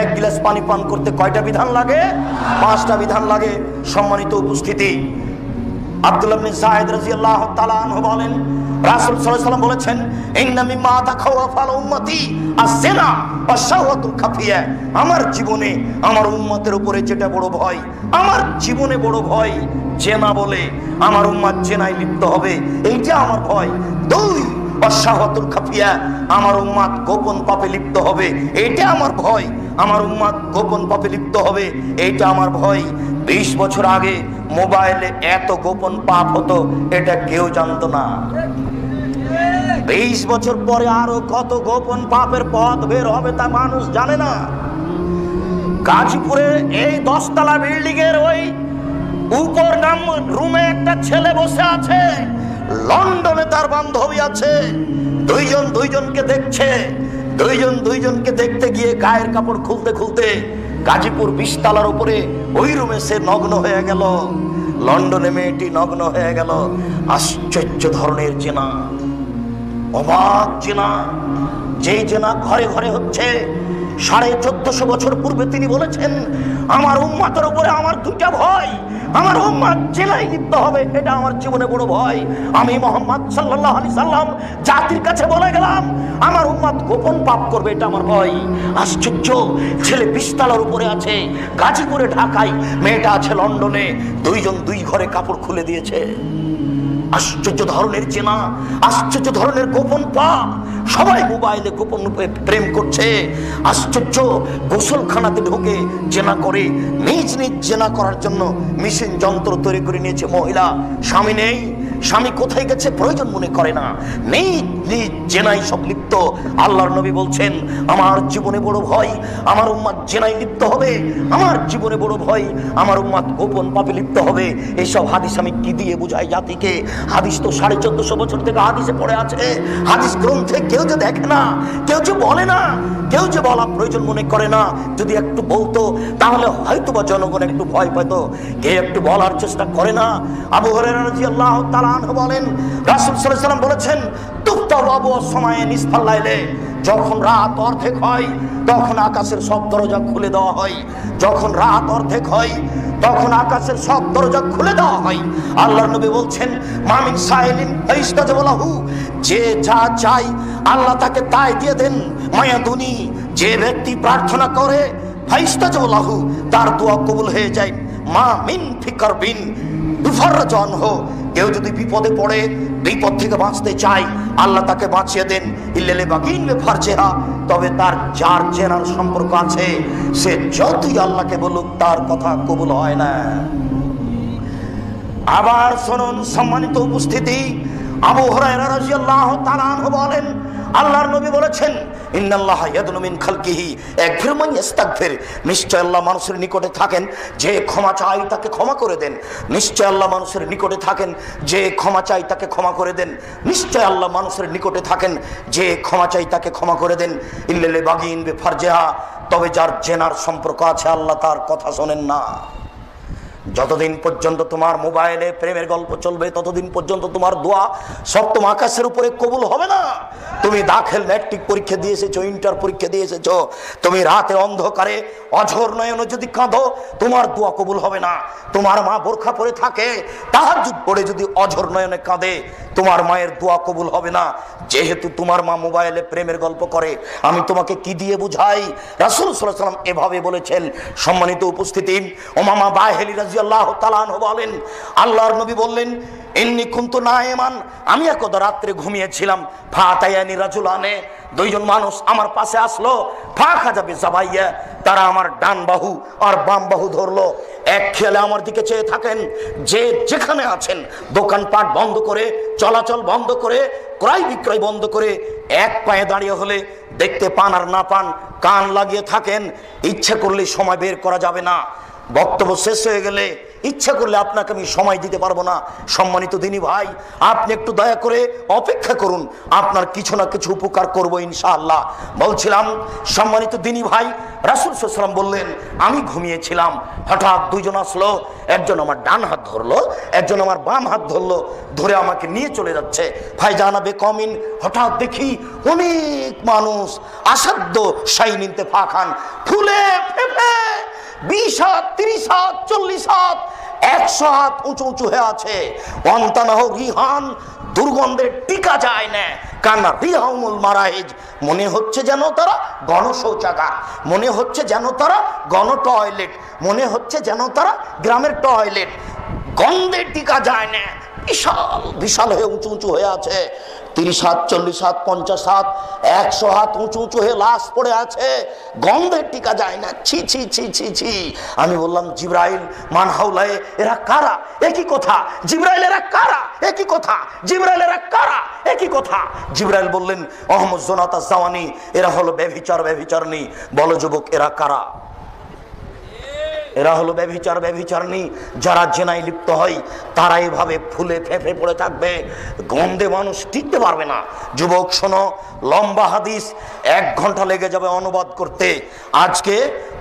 এক গ্লাস পানি পান করতে কয়টা বিধান লাগে? 5টা বিধান লাগে। সম্মানিত উপস্থিতি, আব্দুল্লাহ ইবনে যায়েদ রাদিয়াল্লাহু তাআলা আনহু বলেন, রাসূল সাল্লাল্লাহু আলাইহি ওয়াসাল্লাম বলেছেন, ইন্না মিম্মা তাখাওয়াফাল উম্মতি আস-সিনা ওয়াশ-শাহওয়াতুল খাফিয়া। আমার জীবনে আমার উম্মতের উপরে যেটা বড় ভয়, আমার জীবনে বড় ভয় জেনা বলে, আমার উম্মত জেনায় লিপ্ত হবে, এইটা আমার ভয়। 2 ওয়াশ-শাহওয়াতুল খাফিয়া, আমার উম্মত গোপন পাপে লিপ্ত হবে, এইটা আমার ভয়। আমার উম্মত গোপন পাপে লিপ্ত হবে, এইটা আমার ভয়। 20 বছর আগে মোবাইলে এত গোপন পাপ হতো, এটা কেউ জানতো না। 20 বছর পরে আরো কত গোপন পাপের পথ বের হবে তা মানুষ জানে না। গাজীপুরে এই 10 তলা বিল্ডিং এর ওই উপর নাম রুমে একটা ছেলে বসে আছে, লন্ডনে তার বান্ধবী আছে, দুইজন দুইজনকে দেখছে। দুইজন দুইজনকে দেখতে গিয়ে গায়ের কাপড় খুলতে খুলতে গাজীপুর 20 তলার উপরে ওই রুমে সে নগ্ন হয়ে গেল। লন্ডনে মেয়েটি নগ্ন হয়ে গেল। আশ্চর্য ধরনের জেনা, অবাক জেনা, যেই জেনা ঘরে ঘরে হচ্ছে। 1450 বছর পূর্বে তিনি বলেছেন, আমার উম্মতের উপরে আমার 2টা ভয়, আমার উম্মত জেনায় লিপ্ত হবে, এটা আমার জীবনে বড় ভয়। আমি মুহাম্মদ সাল্লাল্লাহু আলাইহি সাল্লাম জাতির কাছে বলে গেলাম, আমার উম্মত গোপন পাপ করবে, এটা আমার ভয়। আশ্চর্য, ছেলে 20 তলার উপরে আছে গাজীপুরে, ঢাকায়, মেয়েটা আছে লন্ডনে, দুইজন দুই ঘরে কাপড় খুলে দিয়েছে। আশ্চর্য ধরনের জেনা, আশ্চর্য ধরনের গোপন পাপ। সবাই মোবাইলে গোপন প্রেম করছে। আশ্চর্য, গোসলখানাতে ঢোকে জেনা করে, নিজ নিজ জেনা করার জন্য মেশিন যন্ত্র তৈরি করে নিয়েছে মহিলা। স্বামী নেই, স্বামী কোথায় গেছে প্রয়োজন মনে করে না, নিজ নিজ জেনাই সব লিপ্ত। আল্লাহর নবী বলছেন, আমার জীবনে বড় ভয় আমার উম্মত জেনায় লিপ্ত হবে, আমার জীবনে বড় ভয় আমার উম্মত গোপন পাপে লিপ্ত হবে। এইসব হাদিস আমি কি দিয়ে বুঝাই জাতিকে? হাদিস তো 1450 বছর থেকে হাদিসে পড়ে আছে। হাদিস গ্রন্থে কেউ যে দেখে না, কেউ যে বলে না, কেউ যে বলা প্রয়োজন মনে করে না। যদি একটু বলতো তাহলে হয়তো বা জনগণ একটু ভয় পেতো, কেউ একটু বলার চেষ্টা করে না। আবু হুরায়রা রাদিয়াল্লাহু তাআলা আনহু বলেন, রাসূল সাল্লাল্লাহু আলাইহি ওয়াসাল্লাম বলেছেন, তুফতারু সময়ে নিসফাল লাইলে, যখন রাত অর্ধেক হয় তখন আকাশের সব দরজা খুলে দেওয়া হয়। যখন রাত অর্ধেক হয় তখন আকাশের সব দরজা খুলে দেওয়া হয়। আল্লাহর নবী বলছেন, মামিন সাইলিন ফাইস্তাজাবু লাহু, যে যা চাই আল্লাহ তাকে তাই দিয়ে দেন। মায়াদুনি, যে ব্যক্তি প্রার্থনা করে ফাইস্তাজাবু লাহু, তার দোয়া কবুল হয়ে যায়। মা মিন ফিকারবিন দুফাররাজু আনহু, কেউ যদি বিপদে পড়ে, বিপদ থেকে বাঁচতে চায়, আল্লাহ তাকে বাঁচিয়ে দেন। ইল্লাল বাগিন ফারজেহা, তবে তার যার জেনার সম্পর্ক আছে সে যতই আল্লাহকে বলুক তার কথা কবুল হয় না। আবার শুনুন সম্মানিত উপস্থিতি, আবু হুরায়রা রাদিয়াল্লাহু তাআলা আনহু বলেন, আল্লাহর নবী বলেছেন, ইন্নাল্লাহা ইয়াদনু মিন খালকিহি ইয়াগফিরু মান ইস্তাগফির, নিশ্চয় আল্লাহ মানুষের নিকটে থাকেন যে ক্ষমা চায় তাকে ক্ষমা করে দেন। নিশ্চয় আল্লাহ মানুষের নিকটে থাকেন যে ক্ষমা চায় তাকে ক্ষমা করে দেন। নিশ্চয় আল্লাহ মানুষের নিকটে থাকেন যে ক্ষমা চায় তাকে ক্ষমা করে দেন। ইল্লাল বাগিন বিফারজিহা, তবে যার জেনার সম্পর্ক আছে আল্লাহ তার কথা শোনেন না। যতদিন পর্যন্ত তোমার মোবাইলে প্রেমের গল্প চলবে ততদিন পর্যন্ত তোমার দোয়া সপ্তম আকাশের উপরে কবুল হবে না। তুমি দাখিল ম্যাট্রিক পরীক্ষা দিয়ে এসেছো, ইন্টার পরীক্ষা দিয়ে এসেছো, তুমি রাতে অন্ধকারে অঝোর নয়নে যদি কাঁদো তোমার দোয়া কবুল হবে না। তোমার মা বোরখা পরে থাকে, তাহাজ্জুদ পড়ে যদি অঝোর নয়নে কাঁদে তোমার মায়ের দোয়া কবুল হবে না। যেহেতু তোমার মা মোবাইলে প্রেমের গল্প করে, আমি তোমাকে কি দিয়ে বুঝাই? রাসূল সাল্লাল্লাহু আলাইহি ওয়াসাল্লাম এভাবে বলেছেন। সম্মানিত উপস্থিতি, উমামা বাহিলি রাদিয়াল্লাহু তাআলা আনহু বলেন, আল্লাহর নবী বললেন, ইন্নী কুনতু নাইমান, আমি একদা রাত্রে ঘুমিয়েছিলাম। ফাতায়ানি রাজুলানে, দুইজন মানুষ আমার পাশে আসলো। ফাখাযাবে জাবাইয়া, তারা আমার ডান বাহু আর বাম বাহু ধরলো। এক খেয়ালে আমার দিকে চেয়ে থাকেন, যে যেখানে আছেন দোকানপাট বন্ধ করে, চলাচল বন্ধ করে, ক্রয় বিক্রয় বন্ধ করে এক পায়ে দাঁড়িয়ে হলে দেখতে পান আর না পান কান লাগিয়ে থাকেন, ইচ্ছে করলে সময় বের করা যাবে না। বক্তব্য শেষ হয়ে গেলে ইচ্ছা করলে আপনাকে আমি সময় দিতে পারবো না। সম্মানিত দিনী ভাই, আপনি একটু দয়া করে অপেক্ষা করুন, আপনার কিছু না কিছু উপকার করবো ইনশাআল্লাহ। বলছিলাম সম্মানিত দিনী ভাই, রাসূল সাল্লাল্লাহু আলাইহি ওয়াসাল্লাম বললেন, আমি ঘুমিয়েছিলাম, হঠাৎ দুইজন আসলো, একজন আমার ডান হাত ধরলো, একজন আমার বাম হাত ধরলো, ধরে আমাকে নিয়ে চলে যাচ্ছে। ফাইজানা বেকমিন, হঠাৎ দেখি অনেক মানুষ আসাধ্য শাইনিনতে ফাখান, ফুলে ফেপে 20 হাত, 30 হাত, 40 হাত, 100 হাত উঁচু উঁচু হয়ে আছে। অন্তানাহ রিহান, দুর্গন্ধে টিকা যায় না। কান্না রিহাউমুল মারাইজ, মনে হচ্ছে যেন তারা গণশৌচাগার, মনে হচ্ছে যেন তারা গণ টয়লেট, মনে হচ্ছে যেন তারা গ্রামের টয়লেট। গন্ধে টিকা যায় না, বিশাল বিশাল হয়ে উঁচু উঁচু হয়ে আছে। 30 হাত, 40 হাত, 50 হাত, 100 হাত উঁচু উঁচু হয়ে লাশ পড়ে আছে, গন্ধের টিকা যায় না। ছি ছি ছি ছি ছি। আমি বললাম, জিবরাইল মান হাউলায়ে, এরা কারা? একই কথা। জিবরাইল, এরা কারা? একই কথা। জিবরাইল, এরা কারা? একই কথা। জিবরাইল বললেন, আহমদ জোনাতা জাওয়ানি, এরা হলো ব্যভিচার ব্যভিচারনি। বলো যুবক, এরা কারা? এরা হলো ব্যভিচার ব্যভিচারনি। যারা জেনায় লিপ্ত হয় তারা এভাবে ফুলে ফেঁপে পড়ে থাকবে, গন্ধে মানুষ টিকতে পারবে না। যুবক শোনো, লম্বা হাদিস, 1 ঘন্টা লেগে যাবে অনুবাদ করতে। আজকে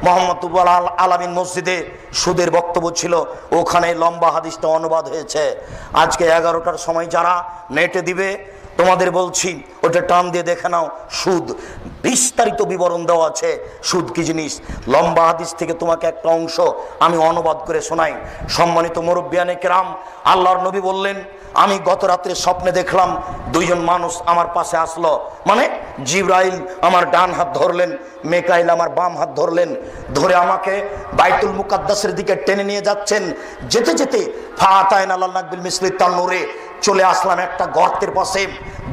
মোহাম্মদুল আলামিন মসজিদে সুদের বক্তব্য ছিল, ওখানে লম্বা হাদিসটা অনুবাদ হয়েছে। আজকে 11টার সময় যারা নেটে দিবে, তোমাদের বলছি ওটা টান দিয়ে দেখে নাও, সুদ বিস্তারিত বিবরণ দেওয়া আছে, সুদ কি জিনিস। লম্বা হাদিস থেকে তোমাকে একটা অংশ আমি অনুবাদ করে শোনাই। সম্মানিত মুরব্বিয়ানে কেরাম, আল্লাহর নবী বললেন, আমি গত রাত্রে স্বপ্নে দেখলাম 2 জন মানুষ আমার পাশে আসলো, মানে জিবরাইল আমার ডান হাত ধরলেন, মেকাইল আমার বাম হাত ধরলেন, ধরে আমাকে বাইতুল মুকাদ্দাসের দিকে টেনে নিয়ে যাচ্ছেন। যেতে যেতে ফাতাইন আল্লাহ নাকবিল মিসলি তান্নুরে চলে আসলাম একটা গর্তের পাশে।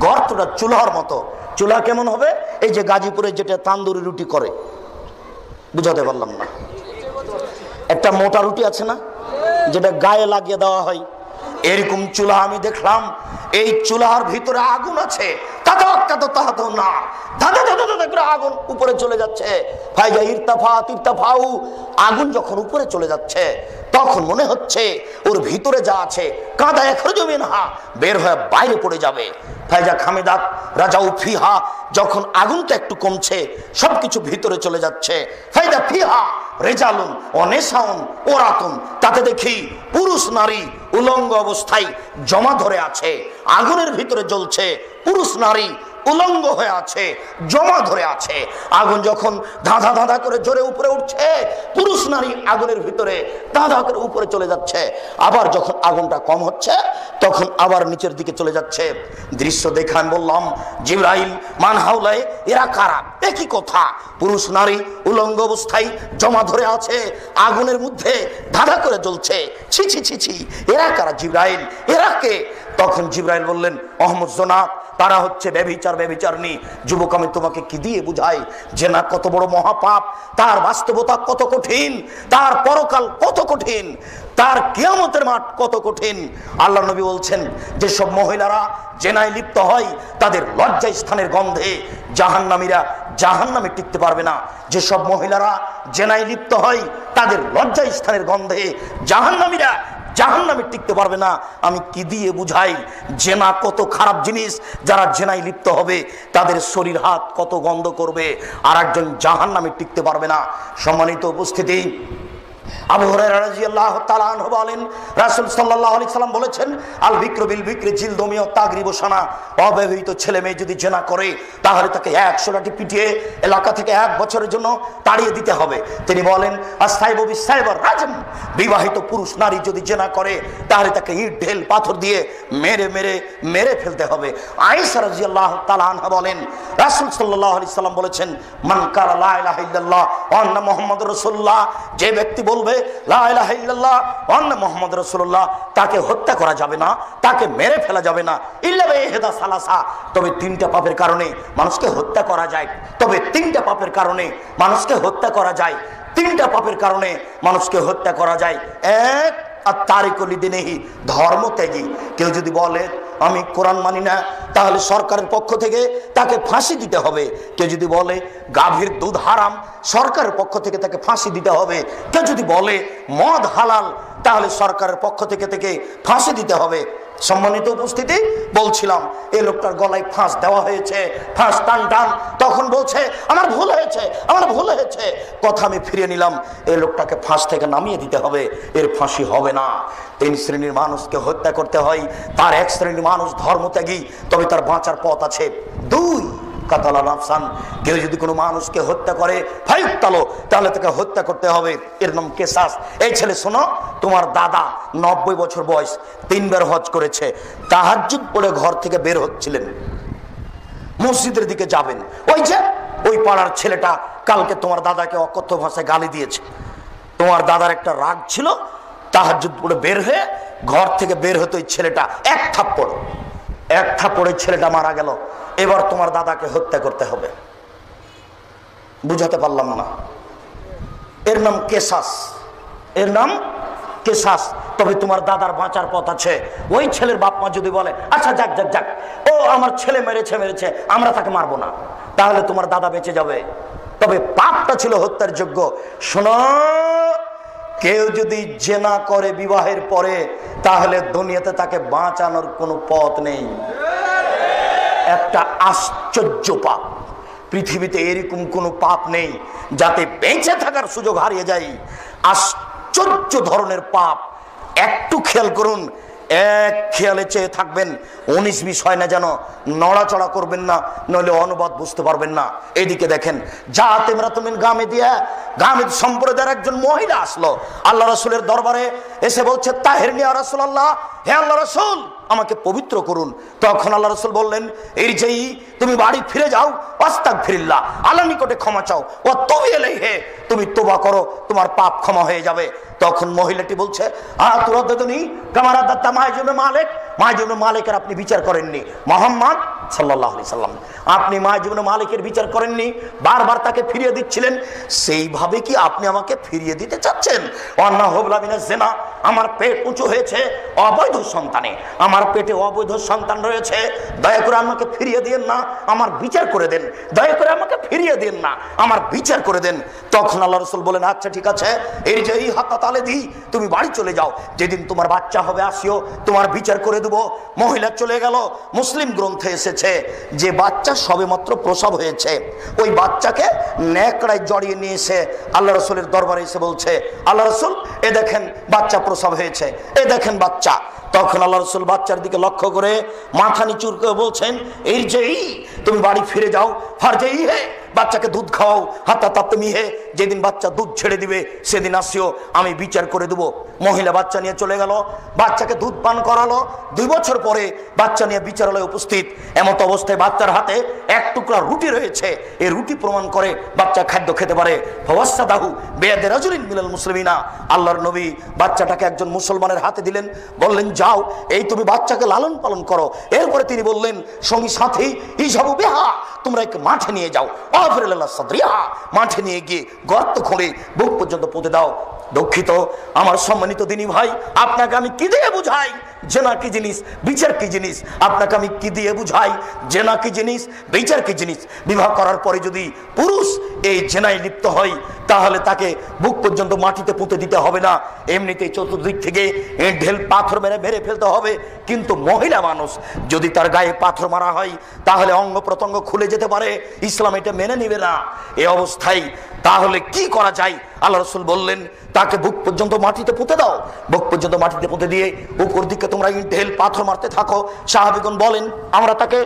গর্তটা চুলার মতো। চুলা কেমন হবে? এই যে গাজীপুরে যেটা তান্দুরি রুটি করে, বুঝাতে পারলাম না, একটা মোটা রুটি আছে না, যেটা গায়ে লাগিয়ে দেওয়া হয়, এরকম চুলা আমি দেখলাম। এই চুলার ভিতরে আগুন আছে, আগুন উপরে চলে যাচ্ছে। আগুন যখন উপরে চলে যাচ্ছে, তখন মনে হচ্ছে ওর ভিতরে যা আছে কাদা এখরজমিনহা বের হয়ে বাইরে পড়ে যাবে। ফাইজা খামেদাত রাজাউ ফিহা, যখন আগুনটা একটু কমছে, সবকিছু ভিতরে চলে যাচ্ছে। ফাইদা ফিহা রেজালুন অনেসাউন ওরাতুন, তাতে দেখি পুরুষ নারী উলঙ্গ অবস্থায় জমা ধরে আছে, আগুনের ভিতরে জ্বলছে। পুরুষ নারী উলঙ্গ হয়ে আছে, জমা ধরে আছে। আগুন যখন ধাঁধা ধাঁধা করে জোরে উপরে উঠছে, পুরুষ নারী আগুনের ভিতরে ধাঁধা করে উপরে চলে যাচ্ছে। আবার যখন আগুনটা কম হচ্ছে, তখন আবার নিচের দিকে চলে যাচ্ছে। দৃশ্য দেখে আমি বললাম, জিবরাইল মান হাউলায়ে, এরা কারা? একই কথা। পুরুষ নারী উলঙ্গ অবস্থায় জমা ধরে আছে, আগুনের মধ্যে ধাঁধা করে জ্বলছে। ছি ছি ছি ছি, এরা কারা জিবরাইল? এরা কে? তখন জিবরাইল বললেন, আহমদ জোনাত, তারা হচ্ছে ব্যভিচার ব্যভিচারনি। যুবক, আমি তোমাকে কি দিয়ে বুঝাই যে না কত বড় মহাপাপ, তার বাস্তবতা কত কঠিন, তার পরকাল কত কঠিন, তার কিয়ামতের মাঠ কত কঠিন। আল্লাহ নবী বলছেন, যে সব মহিলারা জেনায় লিপ্ত হয় তাদের লজ্জা স্থানের গন্ধে জাহান্নামীরা জাহান্নামে টিকতে পারবে না। যে সব মহিলারা জেনায় লিপ্ত হয় তাদের লজ্জা স্থানের গন্ধে জাহান্নামীরা জাহান্নামে টিকতে পারবে না। আমি কি দিয়ে বুঝাই জেনা কত খারাপ জিনিস? যারা জেনায় লিপ্ত হবে তাদের শরীর হাত কত গন্ধ করবে, আর একজন জাহান্নামে টিকতে পারবে না। সম্মানিত উপস্থিতি, আবু হুরায়রা রাদিয়াল্লাহু তাআলা আনহু বলেন, রাসূল সাল্লাল্লাহু আলাইহি সাল্লাম বলেছেন, আল বিক্রু বিল বিক্রি জিলদুমি ওয়া তাগরিবু সানা, অবিবাহিত ছেলে মেয়ে যদি জেনা করে তাহলে তাকে 100 লাঠি পিটিয়ে এলাকা থেকে 1 বছরের জন্য তাড়িয়ে দিতে হবে। তিনি বলেন, আস-সাইবু বিস-সাইবার রাজম, বিবাহিত পুরুষ নারী যদি জেনা করে তাহলে তাকে ইট ঢেল পাথর দিয়ে মেরে মেরে মেরে ফেলতে হবে। আয়েশা রাদিয়াল্লাহু তাআলা আনহা বলেন, রাসূল সাল্লাল্লাহু আলাইহি সাল্লাম বলেছেন, মান কালা লা ইলাহা ইল্লাল্লাহ ওয়া আন্না মুহাম্মাদুর রাসূলুল্লাহ, যে ব্যক্তি বলবে লা ইলাহা ইল্লাল্লাহ ওয়া আন্না মুহাম্মাদুর রাসূলুল্লাহ, তাকে হত্যা করা যাবে না, তাকে মেরে ফেলা যাবে না, ইল্লা বিহিদা সালাসা, তবে 3টা পাপের কারণে মানুষকে হত্যা করা যায়। তবে 3টা পাপের কারণে মানুষকে হত্যা করা যায়। 3টা পাপের কারণে মানুষকে হত্যা করা যায়। 1, আর তারিকুল দিনেহি, ধর্ম ত্যাগী। কেউ যদি বলে আমি কোরআন মানি না, তাহলে সরকারের পক্ষ থেকে তাকে ফাঁসি দিতে হবে। কেউ যদি বলে গাভীর দুধ হারাম, সরকারের পক্ষ থেকে তাকে ফাঁসি দিতে হবে। কেউ যদি বলে মদ হালাল, তাহলে সরকারের পক্ষ থেকে তাকে ফাঁসি দিতে হবে। সম্মানিত উপস্থিতি, বলছিলাম এই লোকটার গলায় ফাঁস দেওয়া হয়েছে, ফাঁস টান টান। তখন বলছে আমার ভুল হয়েছে, আমার ভুল হয়েছে। কথা আমি ফিরিয়ে নিলাম, এই লোকটাকে ফাঁস থেকে নামিয়ে দিতে হবে, এর ফাঁসি হবে না। 3 শ্রেণীর মানুষকে হত্যা করতে হয়। তার 1 শ্রেণীর মানুষ ধর্মত্যাগী, তবে তার বাঁচার পথ আছে। 2 কাতালা নাফসান, কেউ যদি কোনো মানুষকে হত্যা করে ফায়ুক্তালো, তাহলে তাকে হত্যা করতে হবে, এর নাম কেসাস। এই ছেলে শোনো, তোমার দাদা 90 বছর বয়স, 3 বার হজ করেছে, তাহাজ্জুদ পড়ে ঘর থেকে বের হচ্ছিলেন, মসজিদের দিকে যাবেন, ওই যে ওই পাড়ার ছেলেটা কালকে তোমার দাদাকে অকথ্য ভাষায় গালি দিয়েছে। তোমার দাদার একটা রাগ ছিল, তাহাজ্জুদ পড়ে বের হয়ে ঘর থেকে বের হতো ওই ছেলেটা, এক থাপ্পড়ে ছেলেটা মারা গেল। এবার তোমার দাদাকে হত্যা করতে হবে। বুঝাতে পারলাম না? এর নাম কেসাস, এর নাম কেসাস। তবে তোমার দাদার বাঁচার পথ আছে। ওই ছেলের বাপ মা যদি বলে আচ্ছা যাক যাক যাক, ও আমার ছেলে মেরেছে, আমরা তাকে মারবো না, তাহলে তোমার দাদা বেঁচে যাবে। তবে পাপটা ছিল হত্যার যোগ্য। শোনো, কেউ যদি জেনা করে বিবাহের পরে, তাহলে দুনিয়াতে তাকে বাঁচানোর কোনো পথ নেই। একটা আশ্চর্য পাপ, পৃথিবীতে এরকম কোনো পাপ নেই যাতে বেঁচে থাকার সুযোগ হারিয়ে যায়। আশ্চর্য ধরনের পাপ। একটু খেয়াল করুন, এক খেয়ালে চেয়ে থাকবেন, 19-20 হয় না যেন, নড়াচড়া করবেন না, নইলে অনুবাদ বুঝতে পারবেন না। এদিকে দেখেন, জাতে মেরাতুমিন গামেদ সম্প্রদায়ের একজন মহিলা আসলো আল্লাহ রাসূলের দরবারে, এসে বলছে তাহেরনি ইয়া রাসূলুল্লাহ, হে আল্লাহ রাসূল আমাকে পবিত্র করুন। তখন আল্লাহ রাসূল বললেন, এই যে তুমি বাড়ি ফিরে যাও, আস্তাগফিরুল্লাহ, আল্লাহর নিকটে ক্ষমা চাও, ও তুবু ইলাইহি, তুমি তওবা করো, তোমার পাপ ক্ষমা হয়ে যাবে। তখন মহিলাটি বলছে আতুরাদুনি কামারাদাত্তা মাইজুবনে মালিকের আপনি বিচার করেননি, মুহাম্মদ সাল্লাল্লাহু আলাইহি সাল্লাম আপনি মাইজুবনে মালিকের বিচার করেননি, বারবার তাকে ফিরিয়ে দিচ্ছিলেন, সেইভাবে কি আপনি আমাকে ফিরিয়ে দিতে চাচ্ছেন? ওয়ান্না হুবলা মিনাজ জিনা, আমার পেট উঁচু হয়েছে অবৈধ সন্তানে, আমার পেটে অবৈধ সন্তান রয়েছে, দয়া করে আমাকে ফিরিয়ে দিন না, আমার বিচার করে দেন, দয়া করে আমাকে ফিরিয়ে দিন না, আমার বিচার করে দেন। তখন আল্লাহ রাসূল বলেন আচ্ছা ঠিক আছে, এই যে হাত্তা তালে দি, তুমি বাড়ি চলে যাও, যেদিন তোমার বাচ্চা হবে আসিও, তোমার বিচার করে দেব। মহিলা চলে গেল। মুসলিম গ্রন্থে এসেছে যে বাচ্চা সবেমাত্র প্রসব হয়েছে, ওই বাচ্চাকে ন্যাকড়ায় জড়িয়ে নিয়ে এসে আল্লাহ রাসূলের দরবারে এসে বলছে আল্লাহ রাসূল এ দেখেন বাচ্চা প্রসব হয়েছে, এ দেখেন বাচ্চা। তখন আল্লাহ রাসূল বাচ্চার দিকে লক্ষ্য করে মাথা নিচু করে বলছেন, এই যে তুমি বাড়ি ফিরে যাও, ফারজেই হে, বাচ্চাকে দুধ খাওয়াও, হাত্তা তাপ্তমি হে, যেদিন বাচ্চা দুধ ছেড়ে দিবে সেদিন আসিও, আমি বিচার করে দেবো। মহিলা বাচ্চা নিয়ে চলে গেল, বাচ্চাকে দুধ পান করালো। 2 বছর পরে বাচ্চা নিয়ে বিচারালয়ে উপস্থিত, এমত অবস্থায় বাচ্চার হাতে এক টুকরা রুটি রয়েছে। এই রুটি প্রমাণ করে বাচ্চা খাদ্য খেতে পারে। ফাওয়াসাদাহু বিয়াদি রাজুলিন মিনাল মুসলিমিনা, আল্লাহর নবী বাচ্চাটাকে একজন মুসলমানের হাতে দিলেন, বললেন যাও এই তুমি বাচ্চাকে লালন পালন করো। এরপরে তিনি বললেন সঙ্গী সাথী ইজাবু বিহা, তোমরা একে মাঠে নিয়ে যাও, আফরিল্লাহ সাদরিহা, মাঠে নিয়ে গিয়ে গর্ত খুঁড়ে বুক পর্যন্ত পুঁতে দাও। দুঃখিত আমার সম্মানিত দিনী ভাই, আপনাকে আমি কি দিয়ে বুঝাই জেনা কি জিনিস, বিচার কি জিনিস? আপনাকে আমি কি দিয়ে বুঝাই জেনা কি জিনিস, বিচার কি জিনিস? বিবাহ করার পরে যদি পুরুষ এই জেনায় লিপ্ত হয়, তাহলে তাকে বুক পর্যন্ত মাটিতে পুঁতে দিতে হবে না, এমনিতেই চতুর্দিক থেকে ঢেল পাথর মেরে ফেলতে হবে। কিন্তু মহিলা মানুষ যদি তার গায়ে পাথর মারা হয়, তাহলে অঙ্গ প্রত্যঙ্গ খুলে যেতে পারে, ইসলাম এটা মেনে নিবে না। এই অবস্থায় তাহলে কি করা যায়? আল্লাহ রাসূল বললেন তাকে বুক পর্যন্ত মাটিতে পুঁতে দাও। বুক পর্যন্ত মাটিতে পুঁতে দিয়ে উপর দিকে তোমরা ঢেল পাথর মারতে থাকো। সাহাবীগণ বলেন আমরা তাকে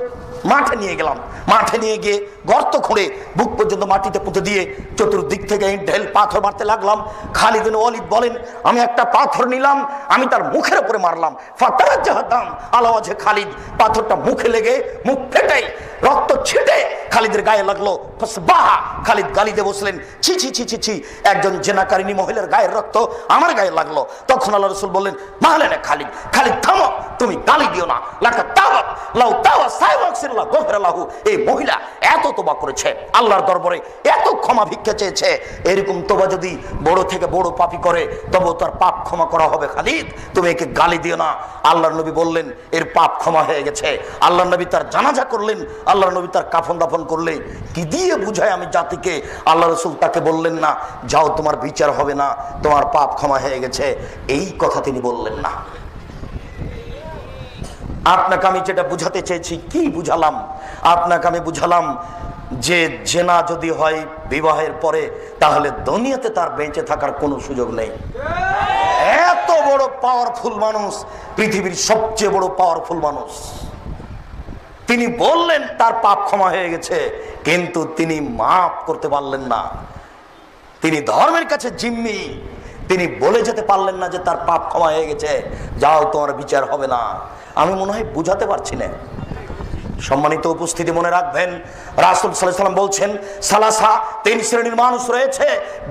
মাঠে নিয়ে গেলাম, মাঠে নিয়ে গিয়ে গর্ত খুঁড়ে বুক পর্যন্ত মাটিতে পুঁতে দিয়ে চতুর্দিক থেকে ঢেল পাথর মারতে লাগলাম। খালিদ বিন ওয়ালিদ বলেন আমি একটা পাথর নিলাম, আমি তার মুখের উপরে মারলাম, ফাতারাজ্জাহাদাম আলা ওয়াজহি খালিদ, পাথরটা মুখে লেগে মুখ ফেটে রক্ত ছিটে খালিদের গায়ে লাগলো। ফাসবাহা, খালিদ গালি দিয়ে বসলেন ছি ছি ছি ছি ছি, একজন জেনাকারিনী মহিলার গায়ের রক্ত আমার গায়ে লাগলো। তখন আল্লাহ রাসূল বললেন মাহলেনা খালিদ, খালিদ থামো, তুমি গালি দিও না, লাকা তাওয়াত লাউ তাওয়া সাইবাকসিল্লাহ গফরালাহু, এই মহিলা এত তোবা করেছে, আল্লাহর দরবারে এত ক্ষমা ভিক্ষা চেয়েছে, এরকম তোবা যদি বড় থেকে বড় পাপী করে তবে তার পাপ ক্ষমা করা হবে। খালিদ তুমি একে গালি দিও না। আল্লাহর নবী বললেন এর পাপ ক্ষমা হয়ে গেছে। আল্লাহ নবী তার জানাজা করলেন, আল্লাহ নবী তার কাফন দাফন করলে কি দিয়ে বুঝায় আমি জাতিকে? আল্লাহ রসুল তাকে বললেন না যাও তোমার বিচার হবে না, তোমার পাপ ক্ষমা হয়ে গেছে, এই কথা তিনি বললেন না। আপনাকে আমি যেটা বুঝাতে চেয়েছি, কি বুঝালাম? আপনাকে আমি বুঝালাম যে জেনা যদি হয় বিবাহের পরে, তাহলে দুনিয়াতে তার বেঁচে থাকার কোনো সুযোগ নেই। এত বড় পাওয়ারফুল মানুষ, পৃথিবীর সবচেয়ে বড় পাওয়ারফুল মানুষ, তিনি বললেন তার পাপ ক্ষমা হয়ে গেছে, কিন্তু তিনি মাফ করতে পারলেন না। তিনি ধর্মের কাছে জিম্মি, তিনি বলে যেতে পারলেন না যে তার পাপ ক্ষমা হয়ে গেছে, যাও তোমার বিচার হবে না। আমি মনে হয় বুঝাতে পারছি না। সম্মানিত উপস্থিতি, মনে রাখবেন রাসূল সাল্লাল্লাহু আলাইহি ওয়াসাল্লাম বলছেন সালাসা, তিন শ্রেণীর মানুষ রয়েছে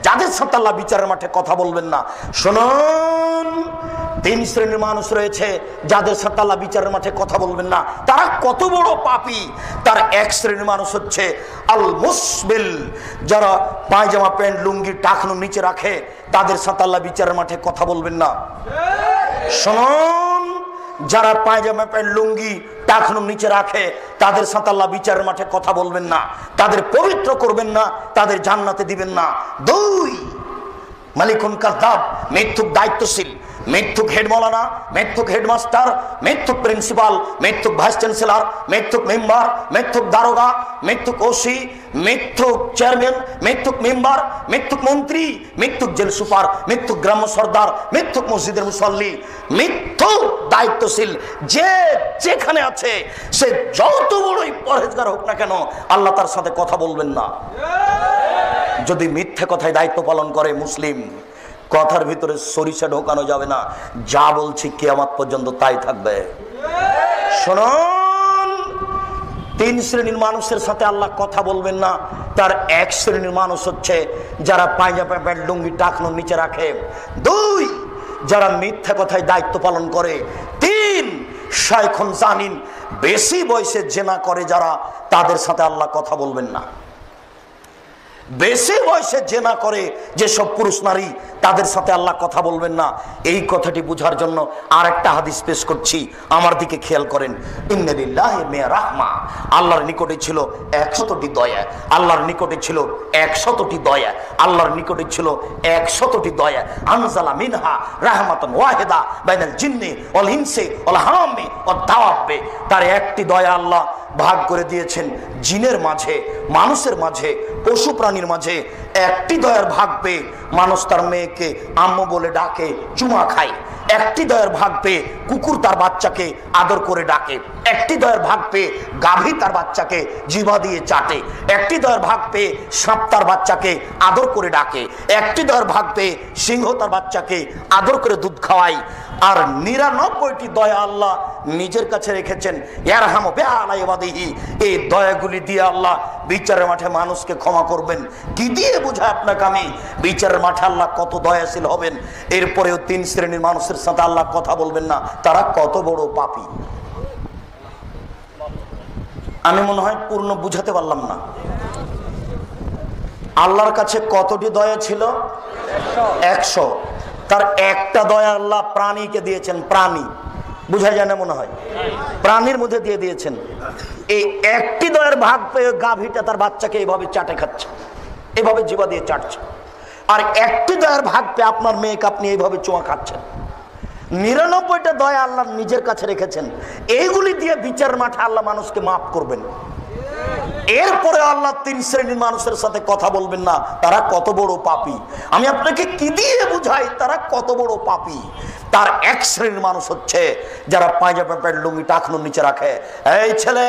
যাদের সাথে আল্লাহ বিচারের মাঠে কথা বলবেন না। শুনুন, তিন শ্রেণীর মানুষ রয়েছে যাদের সাথে আল্লাহ বিচারের মাঠে কথা বলবেন না। তারা কত বড় পাপী! তার এক শ্রেণীর মানুষ হচ্ছে আল মুসবিল, যারা পায়জামা প্যান্ট লুঙ্গি টাকনু নিচে রাখে, তাদের সাথে আল্লাহ বিচারের মাঠে কথা বলবেন না। শুনুন, যারা পায়জামা প্যান্ট লুঙ্গি টাকনুর নিচে রাখে, তাদের সাথে আল্লাহ বিচারের মাঠে কথা বলবেন না, তাদের পবিত্র করবেন না, তাদের জান্নাতে দিবেন না। দুই, মালিকুন কাযযাব, মিথ্যুক দায়িত্বশীল, মিথ্যুক হেড মৌলানা, মিথ্যুক হেডমাস্টার, মিথ্যুক প্রিন্সিপাল, মিথ্যুক ভাইস চ্যান্সেলর, মিথ্যুক মেম্বার, মিথ্যুক দারোগা, মিথ্যুক ওসি, মিথ্যুক চেয়ারম্যান, মিথ্যুক মেম্বার, মিথ্যুক মন্ত্রী, মিথ্যুক জেল সুপার, মিথ্যুক গ্রাম্য সর্দার, মিথ্যুক মসজিদের মুসল্লি, মিথ্যুক দায়িত্বশীল, যে যেখানে আছে সে যত বড়ই পরহেজগার হোক না কেন, আল্লাহ তার সাথে কথা বলবেন না। যদি মিথ্যে কথায় দায়িত্ব পালন করে মুসলিম, কথার ভিতরে সরিষা ঢোকানো যাবে না, যা বলছি কিয়ামত পর্যন্ত তাই থাকবে। শুনুন, তিন শ্রেণীর মানুষের সাথে আল্লাহ কথা বলবেন না। তার এক শ্রেণীর মানুষ হচ্ছে যারা পায়জামা প্যান্ট লুঙ্গি টাকনুর নিচে রাখে। দুই, যারা মিথ্যা কথায় দায়িত্ব পালন করে। তিন, শায়খুন জানিন, বেশি বয়সে জেনা করে যারা, তাদের সাথে আল্লাহ কথা বলবেন না। বেশি বয়সে জেনা করে যেসব পুরুষ নারী, তাদের সাথে আল্লাহ কথা বলবেন না। এই কথাটি বুঝার জন্য আর একটা হাদিস পেশ করছি, আমার দিকে খেয়াল করেন। ইন্না লিল্লাহি মিয়া রাহমা, আল্লাহর নিকটে ছিল 100টি দয়া, আল্লাহর নিকটে ছিল 100টি দয়া, আল্লাহর নিকটে ছিল 100টি দয়া। আনজালা মিনহা রাহমাতান ওয়াহিদা বাইনাল জিন্নি ওয়াল ইনসি ওয়াল হাম্মি ওয়াদ দাওয়াবি, তার একটি দয়া আল্লাহ ভাগ করে দিয়েছেন জিনের মাঝে, মানুষের মাঝে, পশু প্রাণীর মাঝে। একটি দয়ার ভাগ পেয়ে মানুষ তার মেয়েকে আম্মু বলে ডাকে, চুমা খায়। একটি দয়ার ভাগ পেয়ে কুকুর তার বাচ্চাকে আদর করে ডাকে। একটি দয়ার ভাগ পেয়ে গাভী তার বাচ্চাকে জিহ্বা দিয়ে চাটে। একটি দয়ার ভাগ পেয়ে সাপ তার বাচ্চাকে আদর করে ডাকে। একটি দয়ার ভাগ পেয়ে সিংহ তার বাচ্চাকে আদর করে দুধ খাওয়ায়। আর 99টি দয়া আল্লাহ নিজের কাছে রেখেছেন। ইয়ারহামু বিআলা ইবাদিহি, এই দয়াগুলি দিয়ে আল্লাহ বিচারের মাঠে মানুষকে ক্ষমা করবেন। কি দিয়ে বোঝায় আপনাকে আমি বিচারের মাঠে আল্লাহ কত দয়াশীল হবেন? এরপরেও তিন শ্রেণীর মানুষের সাথে আল্লাহ কথা বলবেন না, তারা কত বড় পাপী। আমি মনে হয় পূর্ণ বুঝাতে পারলাম না। আল্লাহর কাছে কতটি দয়া ছিল? 100। তার একটা দয়া আল্লাহ প্রাণীকে দিয়েছেন। প্রাণী বুঝা যায় না মনে হয়, প্রাণীর মধ্যে দিয়ে দিয়েছেন। এই একটি দয়ার ভাগ পেয়ে গাভীটা তার বাচ্চাকে এইভাবে চাটে খাচ্ছে, এইভাবে জিহ্বা দিয়ে চাটছে। আর একটি দয়ার ভাগ পেয়ে আপনার মেয়েকে আপনি এইভাবে চুমা খাচ্ছেন। 99টা দয়া আল্লাহ নিজের কাছে রেখেছেন। এইগুলি দিয়ে বিচার মাঠে আল্লাহ মানুষকে মাফ করবেন। এরপরে আল্লাহ তিন শ্রেণীর মানুষের সাথে কথা বলবেন না, তারা কত বড় পাপী। আমি আপনাকে কি দিয়ে বুঝাই তারা কত বড় পাপী? তার এক শ্রেণীর মানুষ হচ্ছে যারা পায়জামা প্যান্ট লুঙ্গি টাকনুর নিচে রাখে। এই ছেলে,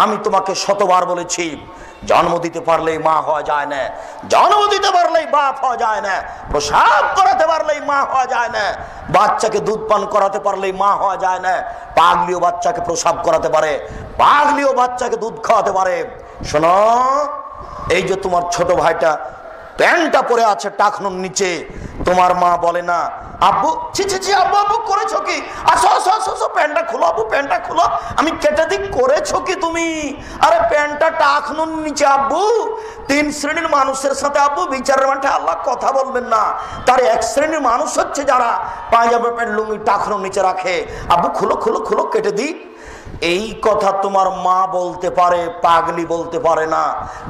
আমি তোমাকে শতবার বলেছি, জন্ম দিতে পারলেই মা হওয়া যায় না, জন্ম দিতে পারলেই বাপ হওয়া যায় না, প্রসাব করাতে পারলেই মা হওয়া যায় না, বাচ্চাকে দুধ পান করাতে পারলেই মা হওয়া যায় না। পাগলিও বাচ্চাকে প্রসাব করাতে পারে, পাগলিও বাচ্চাকে দুধ খাওয়াতে পারে। শোনো, এই যে তোমার ছোট ভাইটা প্যান্টটা পরে আছে টাকনুর নিচে, তোমার মা বলে না আব্বু ছি ছি ছি আব্বু আব্বু করেছো কি? আসো আসো আসো আসো, প্যান্টটা খুলো আব্বু, প্যান্টটা খুলো, আমি কেটে দিই, করেছো কি তুমি? আরে প্যান্টটা টাকনুর নিচে আব্বু। তিন শ্রেণীর মানুষের সাথে আব্বু বিচারের মাঠে আল্লাহ কথা বলবেন না। তার এক শ্রেণীর মানুষ হচ্ছে যারা পায়জামা প্যান্ট লুঙ্গি টাকনুর নিচে রাখে। আব্বু খুলো খুলো খুলো, কেটে দিই। এই কথা তোমার মা বলতে পারে, পাগলি বলতে পারে না।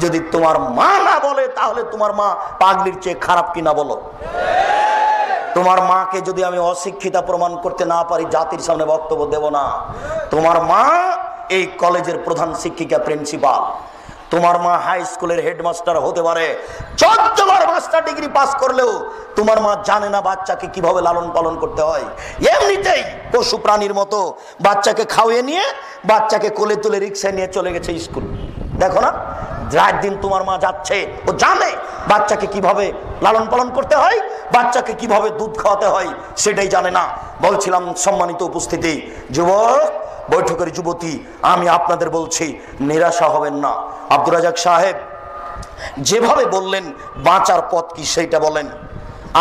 যদি তোমার মা না বলে তাহলে তোমার মা পাগলির চেয়ে খারাপ কিনা বলো? তোমার মাকে যদি আমি অশিক্ষিতা প্রমাণ করতে না পারি, জাতির সামনে বক্তব্য দেব না। তোমার মা এই কলেজের প্রধান শিক্ষিকা, প্রিন্সিপাল। তোমার মা হাই স্কুলের হেডমাস্টার হতে পারে, 14 বার মাস্টার ডিগ্রি পাস করলেও তোমার মা জানে না বাচ্চাকে কিভাবে লালন পালন করতে হয়। এমনিতেই পশু প্রাণীর মতো বাচ্চাকে খাওয়িয়ে নিয়ে বাচ্চাকে কোলে তুলে রিক্সায় নিয়ে চলে গেছে স্কুল। দেখো না, রাত দিন তোমার মা যাচ্ছে, ও জানে বাচ্চাকে কিভাবে লালন পালন করতে হয়, বাচ্চাকে কিভাবে দুধ খাওয়াতে হয়, সেটাই জানে না। বলছিলাম সম্মানিত উপস্থিতি, যুবক, বৈঠকের যুবতী, আমি আপনাদের বলছি নিরাশা হবেন না। আব্দুর রাজাক সাহেব যেভাবে বললেন বাঁচার পথ কি সেইটা বলেন।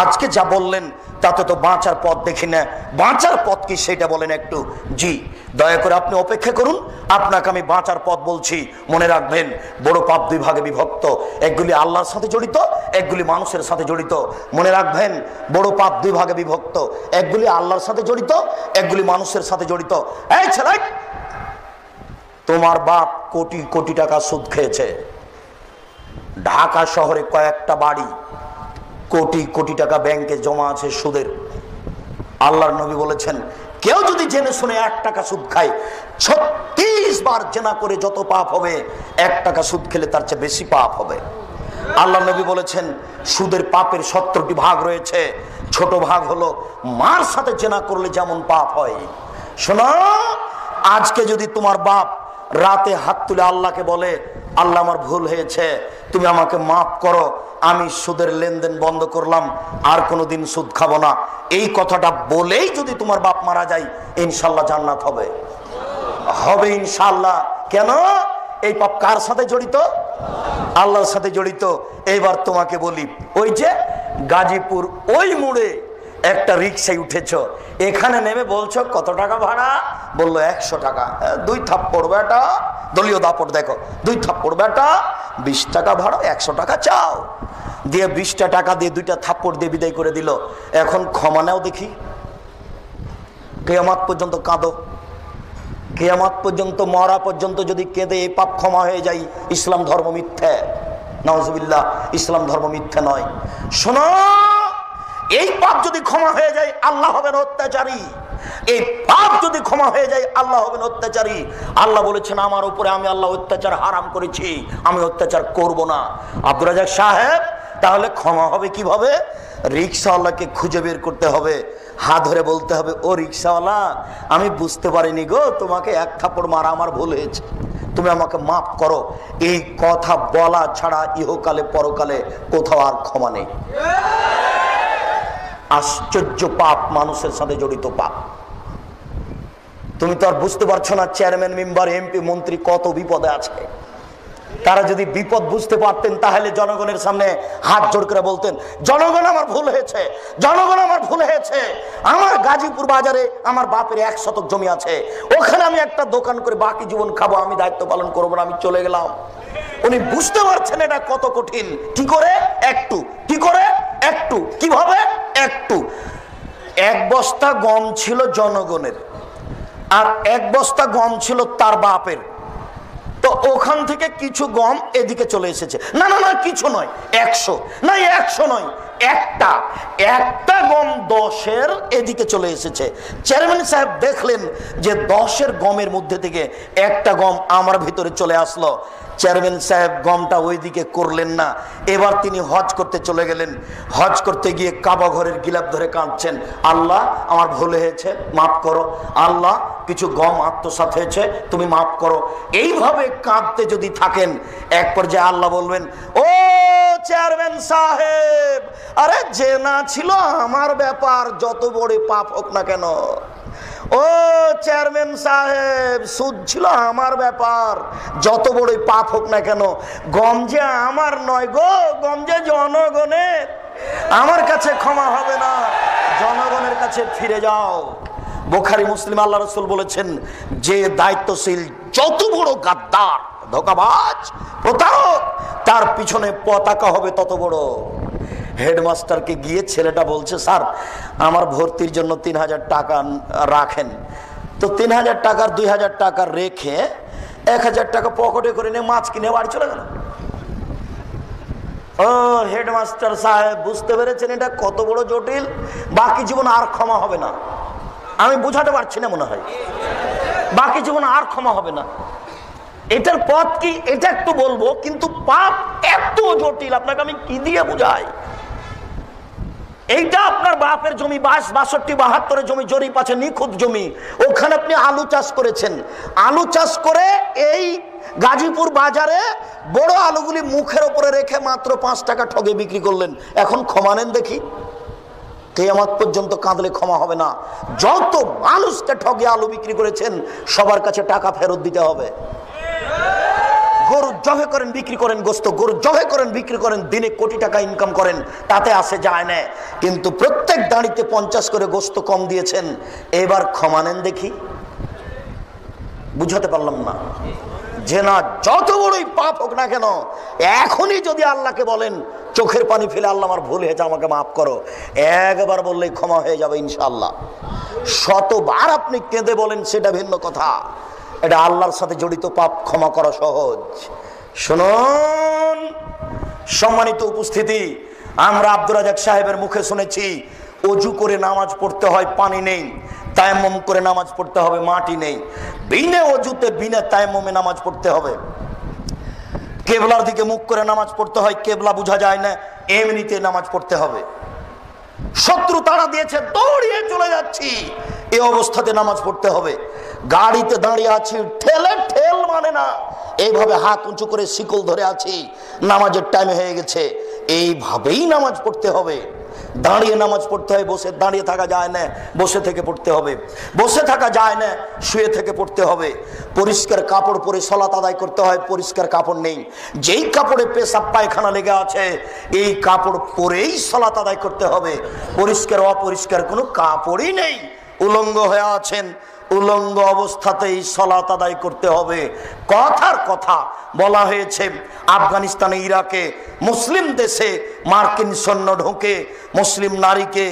আজকে যা বললেন তাতে তো বাঁচার পথ দেখি না, বাঁচার পথ কি সেটা বলেন একটু। জি, দয়া করে আপনি অপেক্ষা করুন, আপনাকে আমি বাঁচার পথ বলছি। মনে রাখবেন, বড় পাপ 2 ভাগে বিভক্ত, একগুলি আল্লাহর সাথে জড়িত, একগুলি মানুষের সাথে জড়িত। মনে রাখবেন, বড় পাপ 2 ভাগে বিভক্ত, একগুলি আল্লাহর সাথে জড়িত, একগুলি মানুষের সাথে জড়িত। এই ছেলে, তোমার বাপ কোটি কোটি টাকা সুদ খেয়েছে। ঢাকা শহরে কয়েকটা বাড়ি, কোটি কোটি টাকা ব্যাংকে জমা আছে সুদের। আল্লাহর নবী বলেছেন, কেউ যদি জেনে শুনে 1 টাকা সুদ খায়, 36 বার জেনা করে যত পাপ হবে, 1 টাকা সুদ খেলে তার চেয়ে বেশি পাপ হবে। আল্লাহ নবী বলেছেন, সুদের পাপের 70টি ভাগ রয়েছে। ছোট ভাগ হলো মার সাথে জেনা করলে যেমন পাপ হয়। শোনো, আজকে যদি তোমার বাপ রাতে হাত তুলে আল্লাহকে বলে, আল্লাহ আমার ভুল হয়েছে, তুমি আমাকে মাফ করো, আমি সুদের লেনদেন বন্ধ করলাম, আর কোনোদিন সুদ খাবো না, এই কথাটা বলেই যদি তোমার বাপ মারা যায়, ইনশাল্লাহ জান্নাত হবে, হবে ইনশাল্লাহ। কেন? এই পাপ কার সাথে জড়িত? আল্লাহর সাথে জড়িত। এইবার তোমাকে বলি, ওই যে গাজীপুর ওই মোড়ে একটা রিক্সায় উঠেছ, এখানে নেমে বলছো কত টাকা ভাড়া? বললো 100 টাকা। 2 থাপ্পড় বেটা, দলীয় দাপট দেখো, 2 থাপ্পড় বেটা, 20 টাকা ভাড়া, 100 টাকা চাও। দিয়ে 20টা টাকা দিয়ে 2টা থাপ্পড় দিয়ে বিদায় করে দিল। এখন ক্ষমা নাও দেখি, কিয়ামত পর্যন্ত কাঁদো, কিয়ামত পর্যন্ত, মরা পর্যন্ত যদি কেঁদে এই পাপ ক্ষমা হয়ে যায়, ইসলাম ধর্ম মিথ্যা। নাউজুবিল্লাহ, ইসলাম ধর্ম মিথ্যা নয়। শোনো, এই পাপ যদি ক্ষমা হয়ে যায়, আল্লাহ হবেন অত্যাচারী। এই পাপ যদি ক্ষমা হয়ে যায়, আল্লাহ হবেন অত্যাচারী। আল্লাহ বলেছেন, আমার উপরে আমি আল্লাহ অত্যাচার হারাম করেছি, আমি অত্যাচার করব না। আব্দুর রাজাক সাহেব, তাহলে ক্ষমা হবে কিভাবে? রিক্সাওয়ালাকে খুঁজে বের করতে হবে, হাত ধরে বলতে হবে, ও রিক্সাওয়ালা, আমি বুঝতে পারিনি গো, তোমাকে 1 থাপ্পড় মারা আমার ভুল হয়েছে, তুমি আমাকে মাফ করো। এই কথা বলা ছাড়া ইহকালে পরকালে কোথাও আর ক্ষমা নেই। আশ্চর্য পাপ, মানুষের সাথে জড়িত পাপ। তুমি তো আর বুঝতে পারছো না, চেয়ারম্যান, মেম্বার, এমপি, মন্ত্রী কত বিপদে আছে। তারা যদি বিপদ বুঝতে পারতেন, তাহলে জনগণের সামনে হাত জোড় করে বলতেন, জনগণ আমার ভুল হয়েছে, জনগণ আমার ভুল হয়েছে। আমার গাজীপুর বাজারে আমার বাপের 1 শতক জমি আছে, ওখানে আমি একটা দোকান করে বাকি জীবন খাবো, আমি দায়িত্ব পালন করবো না, আমি চলে গেলাম। উনি বুঝতে পারছেন এটা কত কঠিন। কি করে? একটু। কি করে? একটু। কিভাবে? একটু। 1 বস্তা গম ছিল জনগণের, আর 1 বস্তা গম ছিল তার বাপের। তো ওখান থেকে কিছু গম এদিকে চলে এসেছে। না না না, কিছু নয়, 100 না, 100 নয়, একটা গম 10-এর এদিকে চলে এসেছে। চেয়ারম্যান সাহেব দেখলেন যে 10-এর গমের মধ্যে থেকে একটা গম আমার ভিতরে চলে আসলো। চেয়ারম্যান সাহেব গমটা ওইদিকে করলেন না। এবার তিনি হজ করতে চলে গেলেন। হজ করতে গিয়ে কাবা ঘরের গিলাপ ধরে কাঁদছেন, আল্লাহ আমার ভুল হয়েছে, মাফ করো, আল্লাহ কিছু গম আত্মসাৎ হয়েছে, তুমি মাফ করো। এইভাবে কাঁদতে যদি থাকেন, এক পর্যায়ে আল্লাহ বলবেন, ও চেয়ারম্যান সাহেব, আরে জেনা ছিল আমার ব্যাপার, যত বড় পাপ হোক না কেন। ও চেয়ারম্যান সাহেব, সুদ ছিল আমার ব্যাপার, যত বড় পাপ হোক না কেন। গম যে আমার নয় গো, গম যে জনগণের, আমার কাছে ক্ষমা হবে না, জনগণের কাছে ফিরে যাও। বুখারী, মুসলিম, আল্লাহ রাসূল বলেছেন, যে দায়িত্বশীল যত বড় গাদ্দার, ধোঁকাবাজ, প্রতারক, তার পিছনে পতাকা হবে তত বড়। হেডমাস্টারকে গিয়ে ছেলেটা বলছে, স্যার আমার ভর্তির জন্য 3000 টাকা রাখেন। তো 3000 টাকার 2000 টাকা রেখে 1000 টাকা পকেটে করে নিয়ে মাছ কিনে বাড়ি চলে গেল। ও হেডমাস্টার সাহেব, বুঝতে পেরেছেন এটা কত বড় জটিল? বাকি জীবন আর ক্ষমা হবে না। আমি বুঝাতে পারছি না মনে হয়, বাকি জীবন আর ক্ষমা হবে না। এটার পথ কি এটা একটু বলবো, কিন্তু পাপ এত জটিল আপনাকে আমি কি দিয়ে বুঝাই। এইটা আপনার বাপের জমি 62, 72 জমি জরিপ আছে, নিখুঁত জমি। ওখানে আপনি আলু চাষ করেছেন, আলু চাষ করে এই গাজীপুর বাজারে বড় আলুগুলি মুখের উপরে রেখে মাত্র 5 টাকা ঠগে বিক্রি করলেন। এখন ক্ষমা নেন দেখি। কিয়ামত পর্যন্ত কাঁদলে ক্ষমা হবে না। যত মানুষকে ঠগে আলু বিক্রি করেছেন সবার কাছে টাকা ফেরত দিতে হবে। গরু জবে করেন বিক্রি করেন, গোস্ত গরু জবে করেন বিক্রি করেন, দিনে কোটি টাকা ইনকাম করেন, তাতে আসে যায় না। কিন্তু প্রত্যেক দাঁড়িতে 50 করে গোস্ত কম দিয়েছেন, এবার ক্ষমা নেন দেখি। বুঝাতে পারলাম না যে না, যত বড়ই পাপ হোক না কেন, এখনই যদি আল্লাহকে বলেন, চোখের পানি ফেলে আল্লাহ আমার ভুল হয়েছে আমাকে মাফ করো, একবার বললেই ক্ষমা হয়ে যাবে ইনশাআল্লাহ। শতবার আপনি কেঁদে বলেন সেটা ভিন্ন কথা, এটা আল্লাহর সাথে জড়িত পাপ ক্ষমা করা সহজ। শুনুন সম্মানিত উপস্থিতি, আমরা আব্দুর রাজাক সাহেবের মুখে শুনেছি অজু করে নামাজ পড়তে হয়, পানি নেই। তায়াম্মুম করে নামাজ পড়তে হবে, মাটি নেই। বিনা অজুতে বিনা তায়াম্মুমে নামাজ পড়তে হবে। কেবলার দিকে মুখ করে নামাজ পড়তে হয়, কেবলা বোঝা যায় না, এমনিতে নামাজ পড়তে হবে। শত্রু তাড়া দিয়েছে, দৌড়িয়ে চলে যাচ্ছি, এই অবস্থাতে নামাজ পড়তে হবে। গাড়িতে দাঁড়িয়ে আছি, ঠেলে ঠেল মানে না, এইভাবে হাত উঁচু করে শিকল ধরে আছি, নামাজের টাইম হয়ে গেছে, এইভাবেই নামাজ পড়তে হবে। দাঁড়িয়ে নামাজ পড়তে হয়, বসে দাঁড়িয়ে থাকা যায় না, বসে থেকে পড়তে হবে। বসে থাকা যায় না, শুয়ে থেকে পড়তে হবে। পরিষ্কার কাপড় পরে সালাত আদায় করতে হয়, পরিষ্কার কাপড় নেই। যেই কাপড়ে পেশাব পায়খানা লেগে আছে, এই কাপড় পরেই সালাত আদায় করতে হবে। পরিষ্কার অপরিষ্কার কোনো কাপড়ই নেই, উলঙ্গ হয়ে আছেন, উলঙ্গ অবস্থাতেই সালাত আদায় করতে হবে। কথার কথা বলা হয়েছে, আফগানিস্তানে, ইরাকে, মুসলিম দেশে মার্কিন সৈন্য ঢুকে মুসলিম নারীকে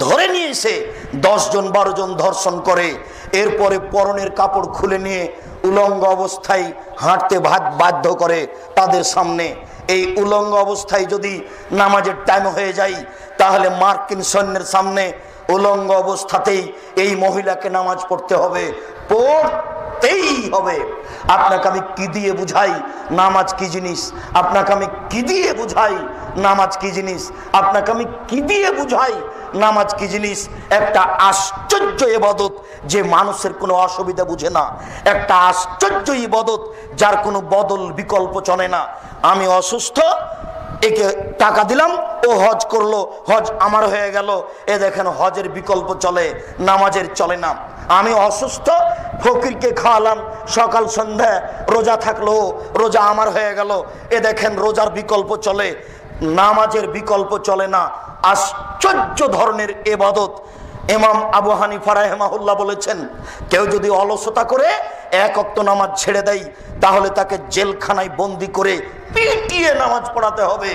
ধরে নিয়ে এসে 10 জন 12 জন ধর্ষণ করে, এরপরে পরনের কাপড় খুলে নিয়ে উলঙ্গ অবস্থায় হাঁটতে বাধ্য করে তাদের সামনে। এই উলঙ্গ অবস্থায় যদি নামাজের টাইম হয়ে যায়, তাহলে মার্কিন সৈন্যের সামনে উলঙ্গ অবস্থাতেই এই মহিলাকে নামাজ পড়তে হবে, পড়তেই হবে। আপনাকে আমি কি দিয়ে বুঝাই নামাজ কি জিনিস? আপনাকে আমি কি দিয়ে বুঝাই নামাজ কি জিনিস? আপনাকে আমি কি দিয়ে বুঝাই নামাজ কি জিনিস? একটা আশ্চর্য ইবাদত যে মানুষের কোনো অসুবিধা বুঝে না, একটা আশ্চর্য ইবাদত যার কোনো বদল বিকল্প চলে না। আমি অসুস্থ, একে টাকা দিলাম, ও হজ করলো, হজ আমার হয়ে গেল। এ দেখেন হজের বিকল্প চলে, নামাজের চলে না। আমি অসুস্থ, ফকিরকে খাওয়ালাম, সকাল সন্ধ্যা রোজা থাকলো, রোজা আমার হয়ে গেল। এ দেখেন রোজার বিকল্প চলে, নামাজের বিকল্প চলে না। আশ্চর্য ধরনের ইবাদত। ইমাম আবু হানিফা রাহিমাহুল্লাহ বলেছেন, কেউ যদি অলসতা করে 1 ওয়াক্ত নামাজ ছেড়ে দেয়, তাহলে তাকে জেলখানায় বন্দি করে পিটিয়ে নামাজ পড়াতে হবে।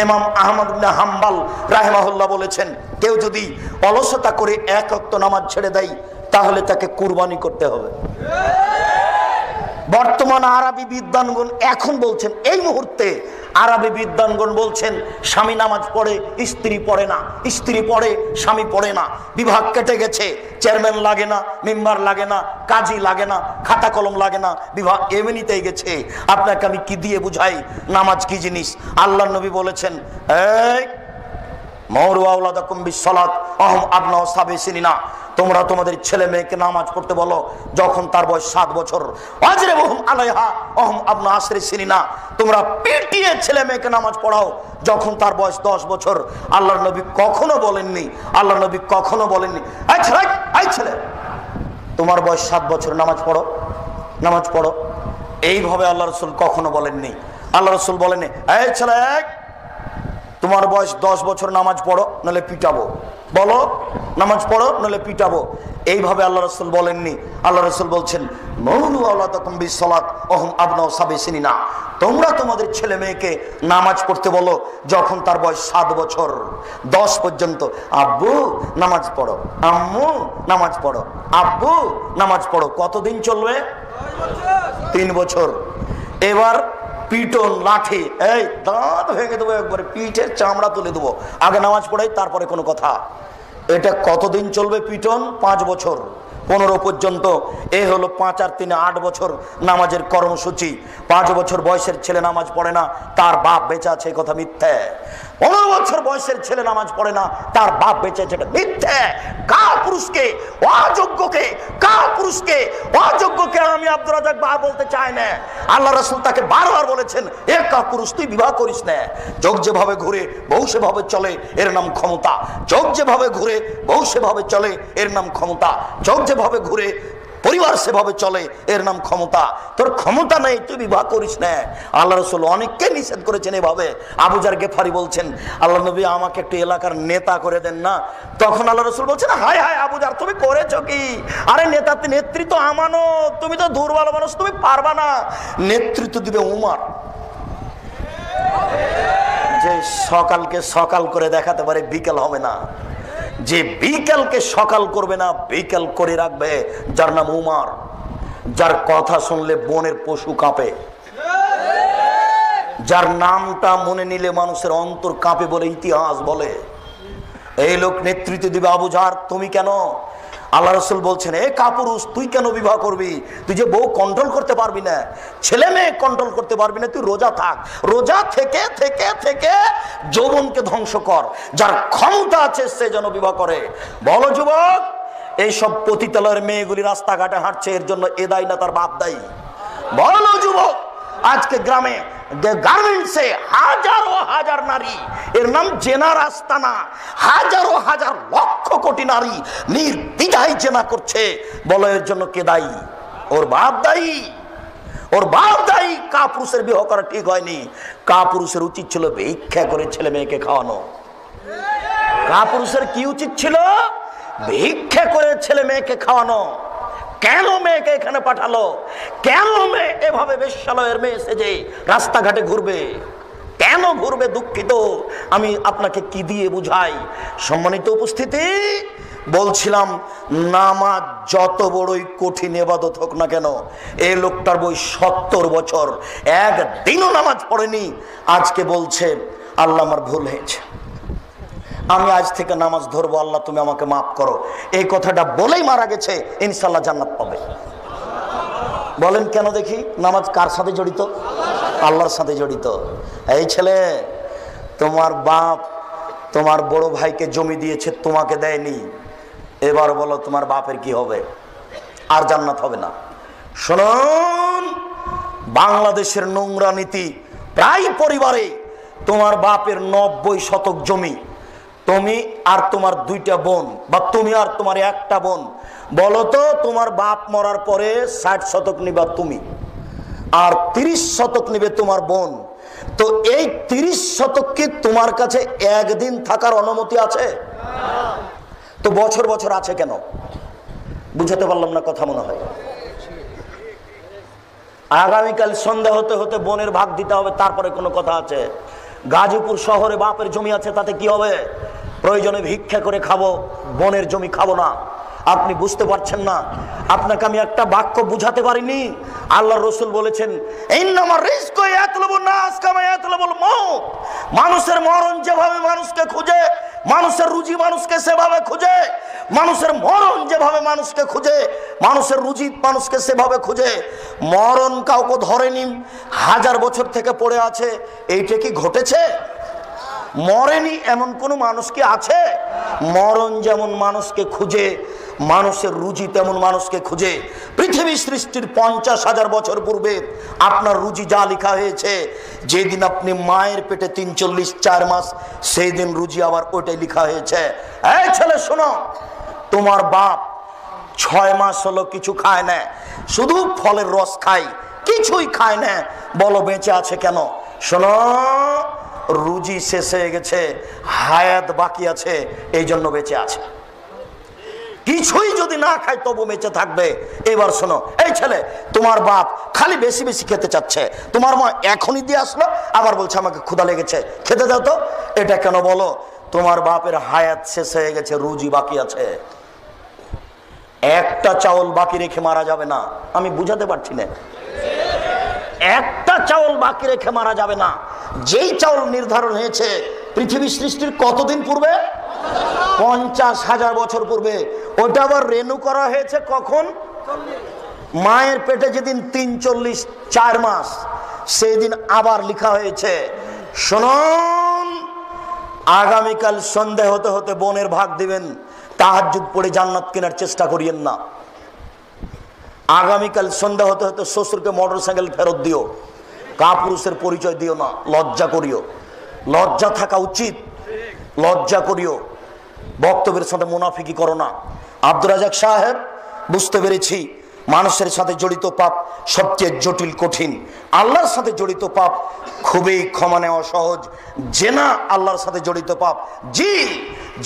ইমাম আহমদ ইবনে হাম্বল রাহিমাহুল্লাহ বলেছেন, কেউ যদি অলসতা করে 1 ওয়াক্ত নামাজ ছেড়ে দেয়, তাহলে তাকে কুরবানি করতে হবে। বর্তমান আরবি বিদ্বানগণ এখন বলছেন, এই মুহূর্তে আরবি বিদ্বানগণ বলছেন, স্বামী নামাজ পড়ে, স্ত্রী পড়ে না, স্ত্রী পড়ে, স্বামী পড়ে না। বিভাগ কেটে গেছে, চেয়ারম্যান লাগে না, মেম্বার লাগে না, কাজী লাগে না, খাতা কলম লাগে না, বিভাগ এমনিতেই গেছে। আপনাকে আমি কি দিয়ে বুঝাই নামাজ কি জিনিস? আল্লাহ নবী বলেছেন, এই মাওরু আওলাদাকুম বিসসালাত আহম আবনাউ সাবি সিনিনা, তোমরা তোমাদের ছেলে মেয়েকে নামাজ পড়তে বলো যখন তার বয়স 7 বছর। ওয়াজরিবুহুম আলাইহা আহম আবনা আসরি সিনিনা, তোমরা পিটিয়ে ছেলে মেয়েকে নামাজ পড়াও যখন তার বয়স 10 বছর। আল্লাহর নবী কখনো বলেননি, আল্লাহর নবী কখনো বলেননি, এই ছেলে তোমার বয়স 7 বছর, নামাজ পড়ো, নামাজ পড়ো। এইভাবে আল্লাহ রাসূল কখনো বলেননি। আল্লাহ রাসূল বলেননি, এই ছেলে তোমার বয়স 10 বছর, নামাজ পড়ো নাহলে পিটাবো। বলো নামাজ পড়ো নাহলে পিটাবো। এইভাবে আল্লাহ রাসূল বলেননি। আল্লাহ রাসূল বলছেন মৌলু আওলাদাকুম বিসসালাত ওহুম আবনাউ সাবঈ সিনিনা, তোমরা তোমাদের ছেলে মেয়েকে নামাজ পড়তে বলো যখন তার বয়স 7 বছর 10 পর্যন্ত। আব্বু নামাজ পড়ো, আম্মু নামাজ পড়ো, আব্বু নামাজ পড়ো। কতদিন চলবে? 3 বছর। এবার পিটন, লাঠি, এই দাঁত ভেঙে দেবো, একবারে পিঠের চামড়া তুলে দেবো, আগে নামাজ পড়াই তারপরে কোনো কথা। এটা কতদিন চলবে পিটন? 5 বছর 15 পর্যন্ত। এ হলো 5 আর 3 8 বছর নামাজের কর্মসূচি। 5 বছর বয়সের ছেলে নামাজ পড়ে না, তার বাপ বেঁচে আছে, কথা মিথ্যে। 15 বছর বয়সের ছেলে নামাজ পড়ে না, তার বাপ বেঁচে আছে, এটা মিথ্যে। কাপুরুষকে, অযোগ্যকে, কাপুরুষকে, অযোগ্যকে আমি আব্দুর রাজ্জাক বাবা বলতে চাই না। আল্লাহ রাসূল তাকে বারবার বলেছেন, এ কাপুরুষ তুই বিবাহ করিস না। যোগ যেভাবে ঘুরে বউ সেভাবে চলে, এর নাম ক্ষমতা। যোগ যেভাবে ঘুরে বউ সেভাবে চলে, এর নাম ক্ষমতা। যোগ যেভাবে ঘুরে পরিবার সেভাবে চলে, এর নাম ক্ষমতা। তোর ক্ষমতা নেই, তুই বিবাহ করিস না। আল্লাহ রাসূল অনেককে নিষেধ করেছেন এভাবে। আবু জার গেফারি বলছেন, আল্লাহ নবী আমাকে একটু এলাকার নেতা করে দেন না। তখন আল্লাহ রাসূল বলছেন, হায় হায় আবু জার, তুমি করেছো কি? আরে নেতৃত্ব আমানত, তুমি তো দুর্বল মানুষ, তুমি পারবা না। নেতৃত্ব দিবে উমর, যে সকালকে সকাল করে দেখাতে পারে, বিকেল হবে না। যে বিকেলকে সকাল করবে না, বিকেল করে রাখবে, যার নাম উমর। যার কথা শুনলে বনের পশু কাঁপে, যার নামটা মনে নিলে মানুষের অন্তর কাঁপে বলে ইতিহাস বলে। এই লোক নেতৃত্ব দিবে। আবু জার তুমি কেন? আল্লাহ রাসূল বলছেন, এ কাপুরুষ তুই কেন বিবাহ করবি? তুই যে বউ কন্ট্রোল করতে পারবি না, ছেলে মেয়ে কন্ট্রোল করতে পারবি না, তুই রোজা থাক। রোজা থেকে থেকে থেকে যৌবনকে ধ্বংস কর। যার ক্ষমতা আছে সে যেন বিবাহ করে। বলো যুবক, এইসব পতিতালয়ের মেয়েগুলি রাস্তাঘাটে হাঁটছে, এর জন্য এ দায়ী না তার বাপ দায়ী? বলো যুবক, আজকে গ্রামে গার্মেন্টসে হাজারো হাজার নারী, এর নাম জেনার আস্তানা, হাজারো হাজার লক্ষ কোটি নারী নির্দ্বিধায় জেনা করছে। বলো এর জন্য কে দায়ী? ওর বাপ দায়ী, ওর বাপ দায়ী। কাপুরুষের বিবাহ করা ঠিক হয়নি। কাপুরুষের উচিত ছিল ভিক্ষা করে ছেলে মেয়েকে খাওয়ানো। কাপুরুষের কি উচিত ছিল? ভিক্ষা করে ছেলে মেয়েকে খাওয়ানো। কেন মেয়েকে এখানে পাঠালো? কেন মেয়ে এভাবে বেশ্যালয়ের মেয়ে সেজে রাস্তাঘাটে ঘুরবে? কেন ঘুরবে? দুঃখিত, আমি আপনাকে কি দিয়ে বুঝাই? সম্মানিত উপস্থিতি, বলছিলাম নামাজ যত বড়ই কঠিন ইবাদত হোক না কেন, এই লোকটার বয়স 70 বছর, একদিনও নামাজ পড়েনি। আজকে বলছে আল্লাহ আমার ভুল হয়েছে, আমি আজ থেকে নামাজ ধরবো, আল্লাহ তুমি আমাকে মাফ করো। এই কথাটা বলেই মারা গেছে, ইনশাআল্লাহ জান্নাত পাবে। বলেন কেন দেখি? নামাজ কার সাথে জড়িত? আল্লাহর সাথে জড়িত। এই ছেলে, তোমার বাপ তোমার বড় ভাইকে জমি দিয়েছে, তোমাকে দেয়নি। এবার বলো তোমার বাপের কি হবে? আর জান্নাত হবে না। শুনুন, বাংলাদেশের নোংরা নীতি, প্রায় পরিবারে তোমার বাপের 90 শতক জমি, তুমি আর তোমার 2টা বোন, বা তুমি আর তোমার 1টা বোন, বলো তো তোমার বাপ মরার পরে 60 শতক নিবা তুমি, আর 30 শতক নিবে তোমার বোন। তো এই 30 শতক কি তোমার কাছে একদিন থাকার অনুমতি আছে? তো বছর বছর আছে কেন? বুঝাতে পারলাম না কথা মনে হয়। আগামীকাল সন্ধ্যা হতে হতে বোনের ভাগ দিতে হবে, তারপরে কোনো কথা আছে। গাজীপুর শহরে বাপের জমি আছে, তাতে কি হবে? প্রয়োজনে ভিক্ষা করে খাবো, বোনের জমি খাবো না। আপনি বুঝতে পারছেন না। আপনাকে আমি একটা বাক্য বুঝাতে পারিনি। আল্লাহর রাসূল বলেছেন, ইন্নামার রিজকু ইয়াতলুবুন নাস কামা ইয়াতলুবুল মাউত। মানুষের মরণ যেভাবে মানুষকে খুঁজে, মানুষের রুজি মানুষকে সেভাবে খুঁজে। মানুষের মরণ যেভাবে মানুষকে খুঁজে, মানুষের রুজি মানুষকে সেভাবে খুঁজে। মরণ কাউকে ধরেনি, 1000 বছর থেকে পড়ে আছে। এইটা কি ঘটেছে? মরেনি এমন কোন মানুষ কি আছে? মরণ যেমন মানুষকে খুঁজে, মানুষের রুজি তেমন মানুষকে খুঁজে। পৃথিবী সৃষ্টির 50,000 বছর পূর্বে আপনার রুজি যা লেখা হয়েছে, যেদিন আপনি মায়ের পেটে 3-4 মাস, সেই দিন রুজি আবার ওইটাই লেখা হয়েছে। এই ছেলে শোনো, তোমার বাপ 6 মাস হলো কিছু খায় না, শুধু ফলের রস খায়, কিছুই খায় না। বলো বেঁচে আছে কেন? শোনো, রুজি শেষ হয়ে গেছে, হায়াত বাকি আছে, এই জন্য বেঁচে আছে। কিছুই যদি না খায় তবু বেঁচে থাকবে। এবার শোনো, এই ছেলে, তোমার বাপ খালি বেশি বেশি খেতে চাচ্ছে, তোমার মা এখনই দিয়ে আসলো, আবার বলছে আমাকে ক্ষুধা লেগেছে, খেতে দাও তো। এটা কেন বলো? তোমার বাপের হায়াত শেষ হয়ে গেছে, রুজি বাকি আছে। একটা চাউল বাকি রেখে মারা যাবে না। আমি বুঝাতে পারছি না? একটা চাউল বাকি রেখে মারা যাবে না। যেই চাউল নির্ধারণ হয়েছে পৃথিবী সৃষ্টির কতদিন পূর্বে? 50,000 বছর পূর্বে। ওটা আবার রেনু করা হয়েছে কখন? মায়ের পেটে যেদিন 3-4 মাস, সেই দিন আবার লেখা হয়েছে, শুনুন, আগামীকাল সন্ধ্যা হতে হতে বোনের ভাগ দিবেন, তাহাজ্জুদ পড়ে জান্নাত কেনার চেষ্টা করিয়েন না। আগামীকাল সন্ধ্যা হতে হতে শ্বশুরকে মোটরসাইকেল ফেরত দিও, কাপুরুষের পরিচয় দিও না, লজ্জা করিও। লজ্জা থাকা উচিত, লজ্জা করিও। বক্তব্যের সাথে মুনাফিকি করো না। আব্দুর রাজাক সাহেব, বুঝতে পেরেছি মানুষের সাথে জড়িত পাপ সবচেয়ে জটিল, কঠিন। আল্লাহর সাথে জড়িত পাপ খুবই ক্ষমা নেওয়া সহজ। জেনা আল্লাহর সাথে জড়িত পাপ। জি,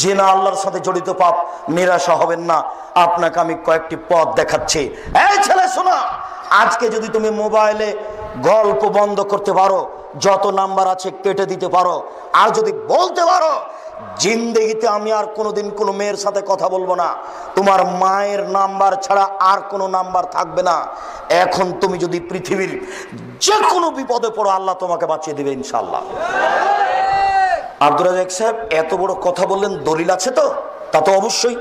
জেনা আল্লাহর সাথে জড়িত পাপ। নিরাশা হবেন না, আপনাকে আমি কয়েকটি পথ দেখাচ্ছি। এই ছেলে শোনা, আজকে যদি তুমি মোবাইলে গল্প বন্ধ করতে পারো, যত নাম্বার আছে কেটে দিতে পারো, আর যদি বলতে পারো জিন্দেগিতে আমি আর কোনোদিন কোনো মেয়ের সাথে কথা বলবো না, তোমার মায়ের নাম্বার ছাড়া আর কোনো নাম্বার থাকবে না, এখন তুমি যদি পৃথিবীর যে কোনো বিপদে পড়ো, আল্লাহ তোমাকে বাঁচিয়ে দিবে ইনশাআল্লাহ। আব্দুর রাজাক সাহেব এত বড় কথা বললেন, দলিল আছে তো? তা তো অবশ্যই,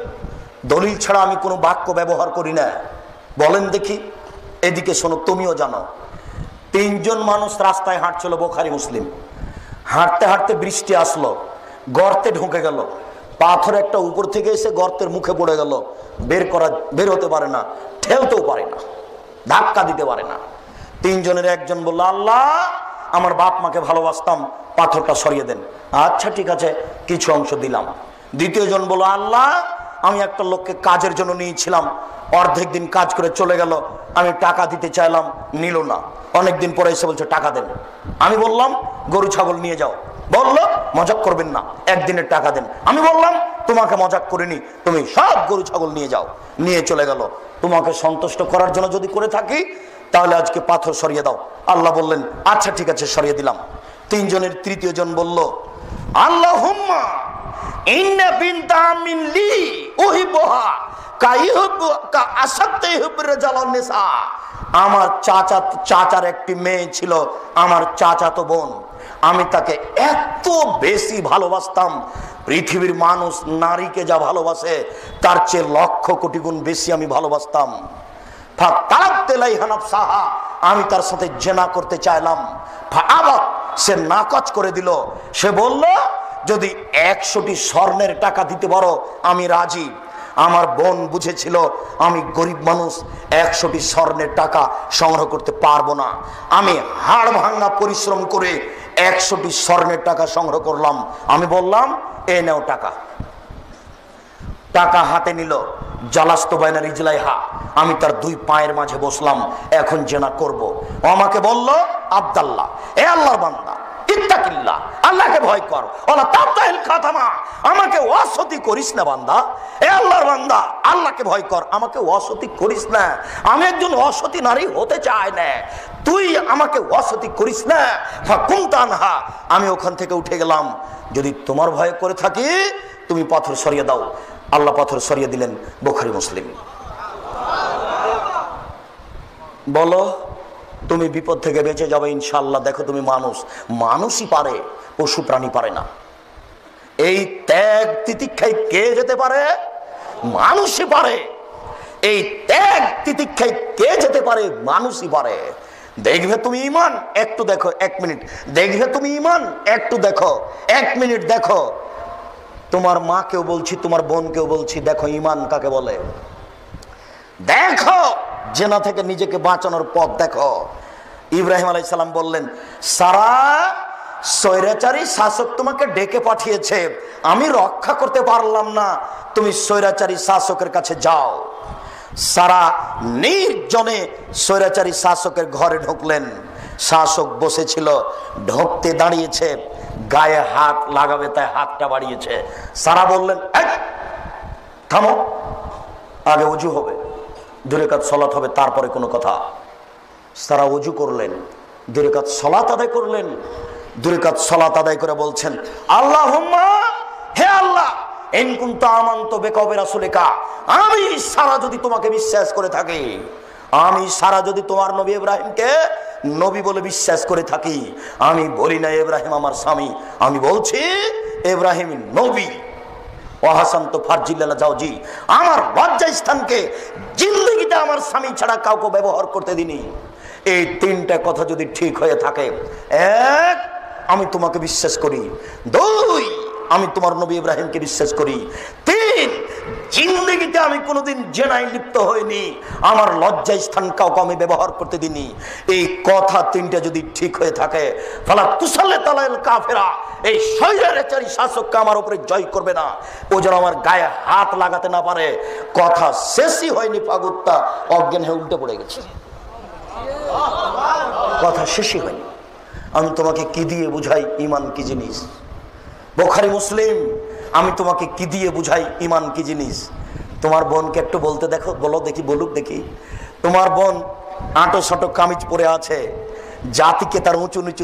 দলিল ছাড়া আমি কোনো বাক্য ব্যবহার করি না। বলেন দেখি। এদিকে শোনো, তুমিও জানো, 3 জন মানুষ রাস্তায় হাঁটছিল, বুখারী মুসলিম। হাঁটতে হাঁটতে বৃষ্টি আসলো, গর্তে ঢুকে গেল, পাথর একটা উপর থেকে এসে গর্তের মুখে পড়ে গেল, বের হতে পারে না, ঠেলতেও পারে না, ধাক্কা দিতে পারে না। 3 জনের একজন বলল, আল্লাহ, আমার বাপ মাকে ভালোবাসতাম, পাথরটা সরিয়ে দেন। আচ্ছা ঠিক আছে, কিছু অংশ দিলাম। দ্বিতীয় জন বলল, আল্লাহ, আমি একটা লোককে কাজের জন্য নিয়েছিলাম, অর্ধেক দিন কাজ করে চলে গেল, আমি টাকা দিতে চাইলাম, নিল না, অনেকদিন পরে এসে বলছে টাকা দেন। আমি বললাম গরু ছাগল নিয়ে যাও, বললো মজাক করবেন না, একদিনের টাকা দেন। আমি বললাম তোমাকে মজাক করিনি, তুমি সব গরু ছাগল নিয়ে যাও, নিয়ে চলে গেল। তোমাকে সন্তুষ্ট করার জন্য যদি করে থাকি, তাহলে আজকে পাথর সরিয়ে দাও। আল্লাহ বললেন আচ্ছা ঠিক আছে, সরিয়ে দিলাম। 3 জনের তৃতীয় জন বলল, আল্লাহুম্মা ইন্না বিনতা মিন লি উহিবুহা কাইহুবু কা আসাদতে হুবুর জালান নিসা। আমার চাচার একটি মেয়ে ছিল, আমার চাচাতো বোন, আমি তাকে এত বেশি ভালোবাসতাম, পৃথিবীর মানুষ নারীকে যা ভালোবাসে তার চেয়ে লক্ষ কোটি গুণ বেশি আমি ভালোবাসতাম। আমি তার সাথে জেনা করতে চাইলাম, সে নাকচ করে দিল। সে বলল যদি 100টি স্বর্ণের টাকা দিতে পারো আমি রাজি। আমার বোন বুঝেছিল আমি গরিব মানুষ, 100টি স্বর্ণের টাকা সংগ্রহ করতে পারবো না। আমি হাড় ভাঙা পরিশ্রম করে 100টি স্বর্ণের টাকা সংগ্রহ করলাম। আমি বললাম এই নাও টাকা। টাকা হাতে নিল, জালাস্তু বাইনা রিজলাইহা, আমি তার 2 পায়ের মাঝে বসলাম, এখন জেনা করব। ও আমাকে বলল, আব্দুল্লাহ, এ আল্লাহর বান্দা, ইত্তাকিল্লাহ, আল্লাহকে ভয় কর, ওয়ালা তাবতাহিল খাতামা, আমাকে ওয়াসতি করিস না বান্দা। এ আল্লাহর বান্দা, আল্লাহকে ভয় কর, আমাকে ওয়াসতি করিস না। আমি একজন অসতী নারী হতে চাই না, তুই আমাকে ওয়াসতি করিস না। ফাকুমতানহা, আমি ওখান থেকে উঠে গেলাম। যদি তোমার ভয় করে থাকি তুমি পাথর সরিয়ে দাও। আল্লাহ পাথর সরিয়ে দিলেন। বুখারী মুসলিম। বলো তুমি বিপদ থেকে বেঁচে যাবে ইনশাআল্লাহ। দেখো তুমি মানুষই পারে, পশু প্রাণী পারে না। এই ত্যাগ তিতিক্ষায় কে যেতে পারে? মানুষই পারে। এই ত্যাগ তিতিক্ষায় কে যেতে পারে? মানুষই পারে। দেখবে তুমি ঈমান, একটু দেখো, 1 মিনিট দেখবে তুমি ঈমান, একটু দেখো, 1 মিনিট দেখো। তোমার মাকেও বলছি, তোমার বোনকেও বলছি, দেখো ঈমান কাকে বলে। দেখো জেনা থেকে নিজেকে বাঁচানোর পথ দেখো। ইব্রাহিম আলাইহিস সালাম বললেন, সারা স্বৈরাচারী শাসক তোমাকে ডেকে পাঠিয়েছে, আমি রক্ষা করতে পারলাম না, তুমি স্বৈরাচারী শাসকের কাছে যাও। সারা নির্জনে স্বৈরাচারী শাসকের ঘরে ঢুকলেন। শাসক বসেছিল, ঢুকতে দাঁড়িয়েছে, গায়ে হাত লাগাবে তাই হাতটা বাড়িয়েছে। সারা বললেন, থামো, আগে ওযু হবে, 2 রাকাত সালাত হবে, তারপরে কোনো কথা। সারা ওযু করলেন, 2 রাকাত সালাত আদায় করলেন। 2 রাকাত সালাত আদায় করে বলছেন, আল্লাহুম্মা, হে আল্লাহ, ইন কুনতা আমানতু বিকা ওয়া বিরাসুলিকা, আমি সারা যদি তোমাকে বিশ্বাস করে থাকি, আমি সারা যদি তোমার নবী ইব্রাহিমকে নবী বলে বিশ্বাস করে থাকি, আমি বলি না ইব্রাহিম আমার স্বামী, আমি বলছি ইব্রাহিম নবী। ওয়াহাসান তো ফারজিল্লাহ জাওজি, আমার লজ্জা স্থানকে জিন্দেগিতে আমার স্বামী ছাড়া কাউকে ব্যবহার করতে দিনি। এই 3টা কথা যদি ঠিক হয়ে থাকে, 1, আমি তোমাকে বিশ্বাস করি, 2, আমি তোমার নবী ইব্রাহিমকে বিশ্বাস করি, 3, জিন্দেগিতে আমি কোনোদিন জেনায় লিপ্ত হইনি, আমার লজ্জা স্থান কাউকে আমি ব্যবহার করতে দিনি। এই কথা 3টা যদি ঠিক হয়ে থাকে, ফালা তুসাল্লিত আলাল কাফিরা, এই স্বৈরাচারী শাসককে আমার উপরে জয় করবে না, ও যেন আমার গায়ে হাত লাগাতে না পারে। কথা শেষই হয়নি, পাগুত্তা অজ্ঞান হয়ে উল্টে পড়ে গেছে। কথা শেষই হয়নি। আমি তোমাকে কি দিয়ে বুঝাই ঈমান কি জিনিস? বুখারী মুসলিম, আমি তোমাকে কি দিয়ে বুঝাই ঈমান কি জিনিস? তোমার বোনকে একটু বলতে দেখো, বলো দেখি, বলুক দেখি। তোমার বোন আঁটো সাঁটো কামিজ পরে আছে, জাতিকে তার উঁচু নিচু